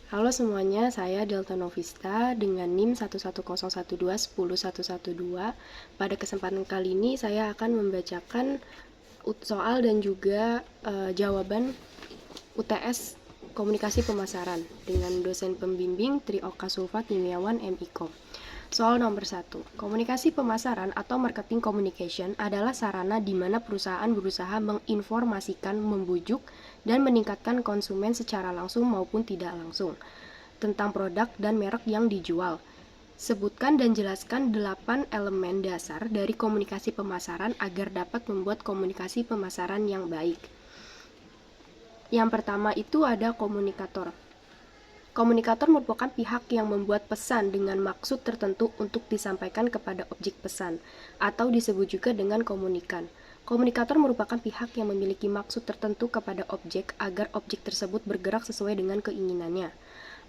Halo semuanya, saya Delta Novista dengan NIM 11012-10112. Pada kesempatan kali ini saya akan membacakan soal dan juga jawaban UTS Komunikasi Pemasaran dengan dosen pembimbing Tri Oka Sulfa Kimiawan MIKOM. Soal nomor 1. Komunikasi pemasaran atau marketing communication adalah sarana di mana perusahaan berusaha menginformasikan, membujuk, dan meningkatkan konsumen secara langsung maupun tidak langsung tentang produk dan merek yang dijual. Sebutkan dan jelaskan 8 elemen dasar dari komunikasi pemasaran agar dapat membuat komunikasi pemasaran yang baik. Yang pertama itu ada komunikator. Komunikator merupakan pihak yang membuat pesan dengan maksud tertentu untuk disampaikan kepada objek pesan, atau disebut juga dengan komunikan. Komunikator merupakan pihak yang memiliki maksud tertentu kepada objek agar objek tersebut bergerak sesuai dengan keinginannya.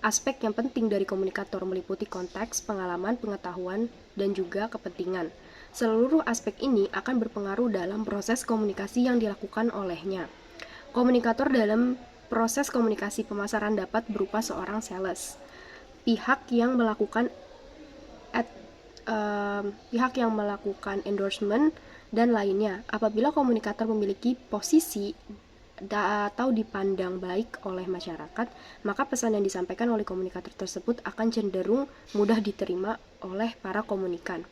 Aspek yang penting dari komunikator meliputi konteks, pengalaman, pengetahuan, dan juga kepentingan. Seluruh aspek ini akan berpengaruh dalam proses komunikasi yang dilakukan olehnya. Komunikator dalam proses komunikasi pemasaran dapat berupa seorang sales, pihak yang melakukan endorsement dan lainnya. Apabila komunikator memiliki posisi atau dipandang baik oleh masyarakat, maka pesan yang disampaikan oleh komunikator tersebut akan cenderung mudah diterima oleh para komunikan.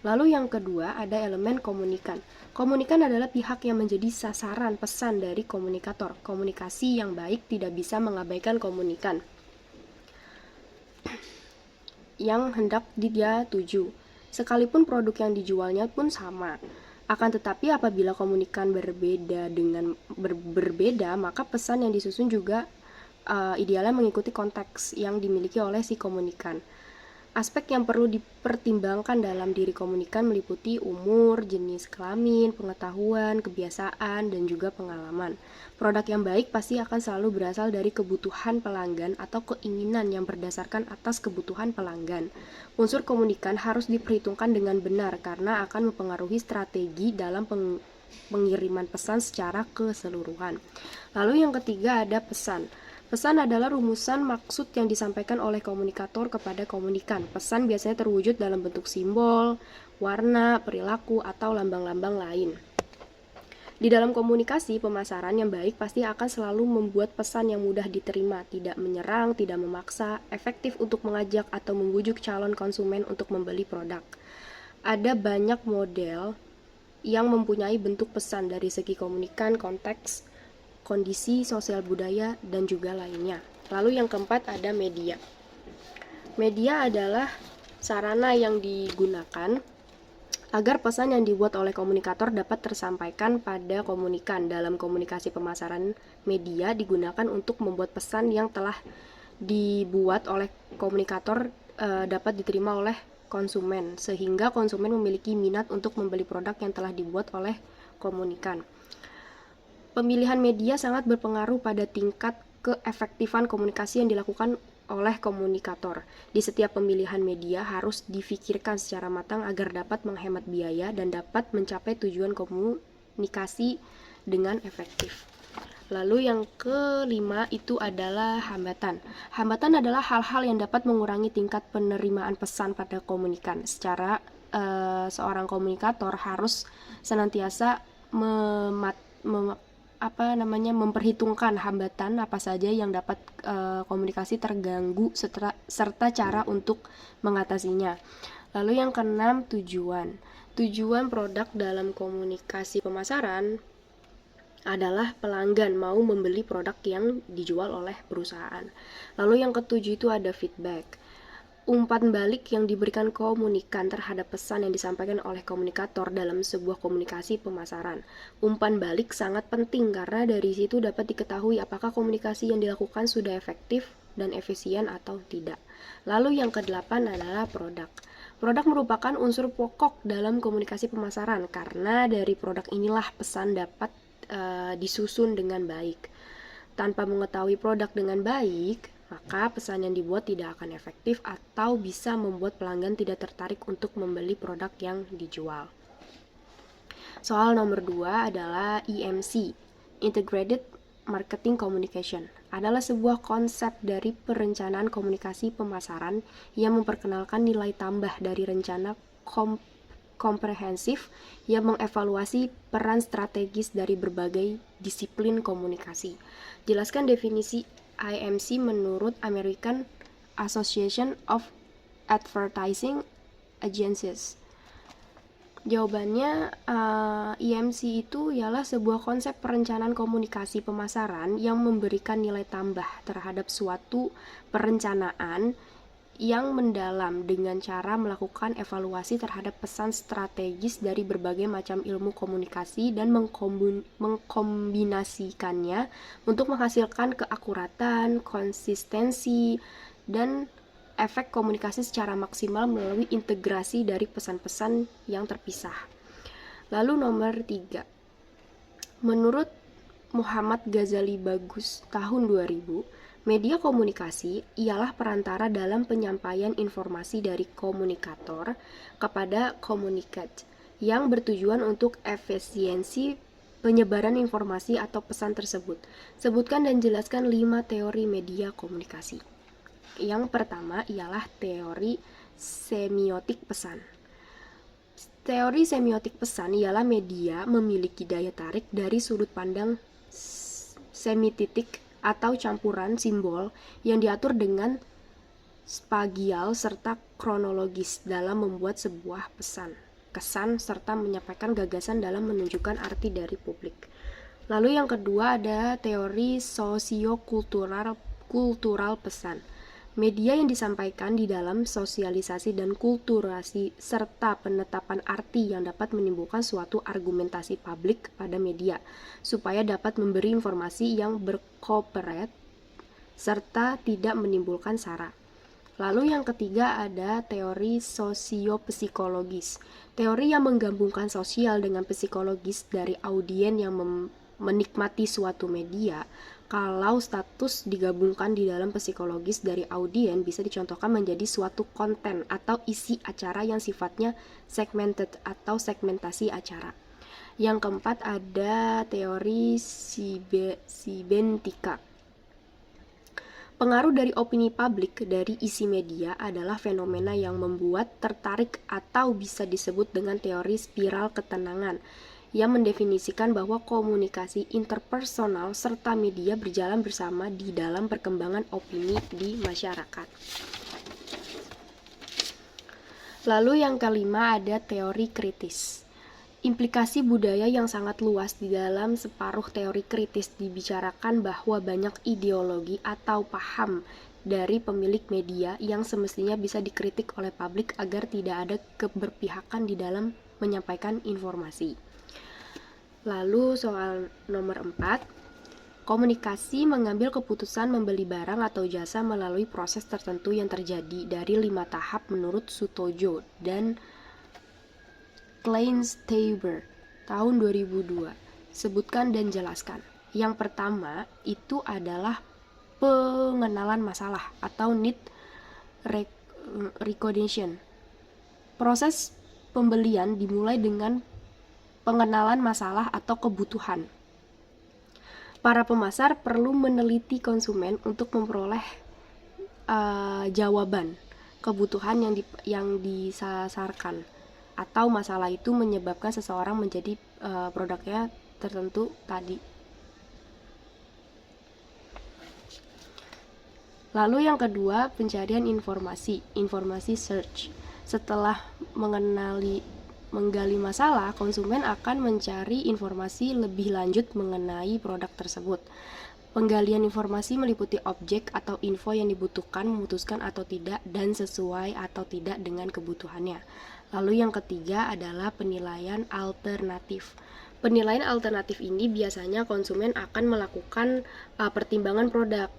Lalu yang kedua ada elemen komunikan. Komunikan adalah pihak yang menjadi sasaran pesan dari komunikator. Komunikasi yang baik tidak bisa mengabaikan komunikan yang hendak dia tuju. Sekalipun produk yang dijualnya pun sama. Akan tetapi apabila komunikan berbeda, maka pesan yang disusun juga idealnya mengikuti konteks yang dimiliki oleh si komunikan. Aspek yang perlu dipertimbangkan dalam diri komunikan meliputi umur, jenis kelamin, pengetahuan, kebiasaan, dan juga pengalaman. Produk yang baik pasti akan selalu berasal dari kebutuhan pelanggan atau keinginan yang berdasarkan atas kebutuhan pelanggan. Unsur komunikan harus diperhitungkan dengan benar karena akan mempengaruhi strategi dalam pengiriman pesan secara keseluruhan. Lalu yang ketiga ada pesan. Pesan adalah rumusan maksud yang disampaikan oleh komunikator kepada komunikan. Pesan biasanya terwujud dalam bentuk simbol, warna, perilaku, atau lambang-lambang lain. Di dalam komunikasi pemasaran yang baik pasti akan selalu membuat pesan yang mudah diterima, tidak menyerang, tidak memaksa, efektif untuk mengajak atau membujuk calon konsumen untuk membeli produk. Ada banyak model yang mempunyai bentuk pesan dari segi komunikan, konteks, kondisi sosial budaya, dan juga lainnya. Lalu yang keempat ada media. Media adalah sarana yang digunakan agar pesan yang dibuat oleh komunikator dapat tersampaikan pada komunikan. Dalam komunikasi pemasaran, media digunakan untuk membuat pesan yang telah dibuat oleh komunikator dapat diterima oleh konsumen, sehingga konsumen memiliki minat untuk membeli produk yang telah dibuat oleh komunikan. Pemilihan media sangat berpengaruh pada tingkat keefektifan komunikasi yang dilakukan oleh komunikator. Di setiap pemilihan media harus difikirkan secara matang agar dapat menghemat biaya dan dapat mencapai tujuan komunikasi dengan efektif. Lalu yang kelima itu adalah hambatan. Hambatan adalah hal-hal yang dapat mengurangi tingkat penerimaan pesan pada komunikan. Secara seorang komunikator harus senantiasa memperhitungkan hambatan apa saja yang dapat komunikasi terganggu serta cara untuk mengatasinya. Lalu yang keenam, tujuan. Tujuan produk dalam komunikasi pemasaran adalah pelanggan mau membeli produk yang dijual oleh perusahaan. Lalu yang ketujuh itu ada feedback. Umpan balik yang diberikan komunikan terhadap pesan yang disampaikan oleh komunikator dalam sebuah komunikasi pemasaran. Umpan balik sangat penting karena dari situ dapat diketahui apakah komunikasi yang dilakukan sudah efektif dan efisien atau tidak. Lalu yang kedelapan adalah produk. Produk merupakan unsur pokok dalam komunikasi pemasaran karena dari produk inilah pesan dapat disusun dengan baik. Tanpa mengetahui produk dengan baik, maka pesan yang dibuat tidak akan efektif atau bisa membuat pelanggan tidak tertarik untuk membeli produk yang dijual. Soal nomor 2 adalah IMC, Integrated Marketing Communication, adalah sebuah konsep dari perencanaan komunikasi pemasaran yang memperkenalkan nilai tambah dari rencana komprehensif yang mengevaluasi peran strategis dari berbagai disiplin komunikasi. Jelaskan definisi IMC menurut American Association of Advertising Agencies. Jawabannya, IMC itu ialah sebuah konsep perencanaan komunikasi pemasaran yang memberikan nilai tambah terhadap suatu perencanaan yang mendalam dengan cara melakukan evaluasi terhadap pesan strategis dari berbagai macam ilmu komunikasi dan mengkombinasikannya untuk menghasilkan keakuratan, konsistensi, dan efek komunikasi secara maksimal melalui integrasi dari pesan-pesan yang terpisah. Lalu nomor 3. Menurut Muhammad Ghazali Bagus tahun 2000, media komunikasi ialah perantara dalam penyampaian informasi dari komunikator kepada communicant yang bertujuan untuk efisiensi penyebaran informasi atau pesan tersebut. Sebutkan dan jelaskan 5 teori media komunikasi. Yang pertama ialah teori semiotik pesan. Teori semiotik pesan ialah media memiliki daya tarik dari sudut pandang semiotik atau campuran simbol yang diatur dengan spagial serta kronologis dalam membuat sebuah pesan, kesan, serta menyampaikan gagasan dalam menunjukkan arti dari publik. Lalu yang kedua ada teori sosiokultural pesan. Media yang disampaikan di dalam sosialisasi dan kulturasi serta penetapan arti yang dapat menimbulkan suatu argumentasi publik kepada media supaya dapat memberi informasi yang berkooperat serta tidak menimbulkan sara. Lalu yang ketiga ada teori sosiopsikologis. Teori yang menggabungkan sosial dengan psikologis dari audien yang menikmati suatu media. Kalau status digabungkan di dalam psikologis dari audien bisa dicontohkan menjadi suatu konten atau isi acara yang sifatnya segmented atau segmentasi acara. Yang keempat ada teori sibentika. Pengaruh dari opini publik dari isi media adalah fenomena yang membuat tertarik atau bisa disebut dengan teori spiral ketenangan yang mendefinisikan bahwa komunikasi interpersonal serta media berjalan bersama di dalam perkembangan opini di masyarakat. Lalu yang kelima ada teori kritis. Implikasi budaya yang sangat luas di dalam separuh teori kritis dibicarakan bahwa banyak ideologi atau paham dari pemilik media yang semestinya bisa dikritik oleh publik agar tidak ada keberpihakan di dalam menyampaikan informasi. Lalu soal nomor 4, komunikasi mengambil keputusan membeli barang atau jasa melalui proses tertentu yang terjadi dari 5 tahap menurut Sutojo dan Kleinsteiber tahun 2002. Sebutkan dan jelaskan. Yang pertama itu adalah pengenalan masalah atau need recognition. Proses pembelian dimulai dengan pengenalan masalah atau kebutuhan. Para pemasar perlu meneliti konsumen untuk memperoleh jawaban kebutuhan yang disasarkan atau masalah itu menyebabkan seseorang menjadi produknya tertentu tadi. Lalu yang kedua, pencarian informasi search. Setelah menggali masalah, konsumen akan mencari informasi lebih lanjut mengenai produk tersebut. Penggalian informasi meliputi objek atau info yang dibutuhkan, memutuskan atau tidak, dan sesuai atau tidak dengan kebutuhannya. Lalu yang ketiga adalah penilaian alternatif. Penilaian alternatif ini biasanya konsumen akan melakukan pertimbangan produk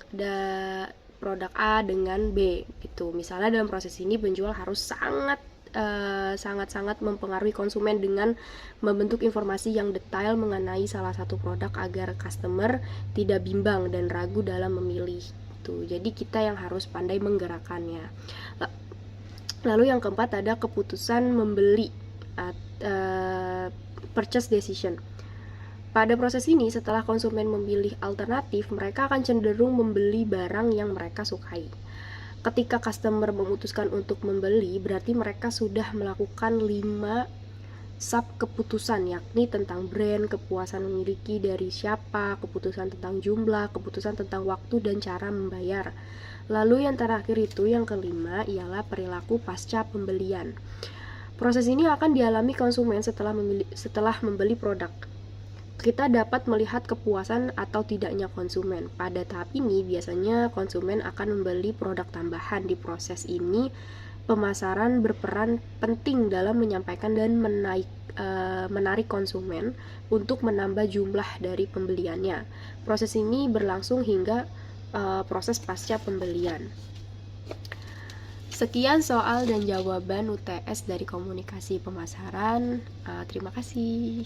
A dengan B gitu. Misalnya dalam proses ini penjual harus sangat mempengaruhi konsumen dengan membentuk informasi yang detail mengenai salah satu produk agar customer tidak bimbang dan ragu dalam memilih. Jadi kita yang harus pandai menggerakkannya. Lalu yang keempat ada keputusan membeli, purchase decision. Pada proses ini, setelah konsumen memilih alternatif, mereka akan cenderung membeli barang yang mereka sukai. Ketika customer memutuskan untuk membeli, berarti mereka sudah melakukan 5 sub keputusan, yakni tentang brand, kepuasan memiliki dari siapa, keputusan tentang jumlah, keputusan tentang waktu dan cara membayar. Lalu yang terakhir itu, yang kelima, ialah perilaku pasca pembelian. Proses ini akan dialami konsumen setelah membeli produk. Kita dapat melihat kepuasan atau tidaknya konsumen. Pada tahap ini, biasanya konsumen akan membeli produk tambahan. Di proses ini, pemasaran berperan penting dalam menyampaikan dan menarik konsumen untuk menambah jumlah dari pembeliannya. Proses ini berlangsung hingga proses pasca pembelian. Sekian soal dan jawaban UTS dari komunikasi pemasaran. Terima kasih.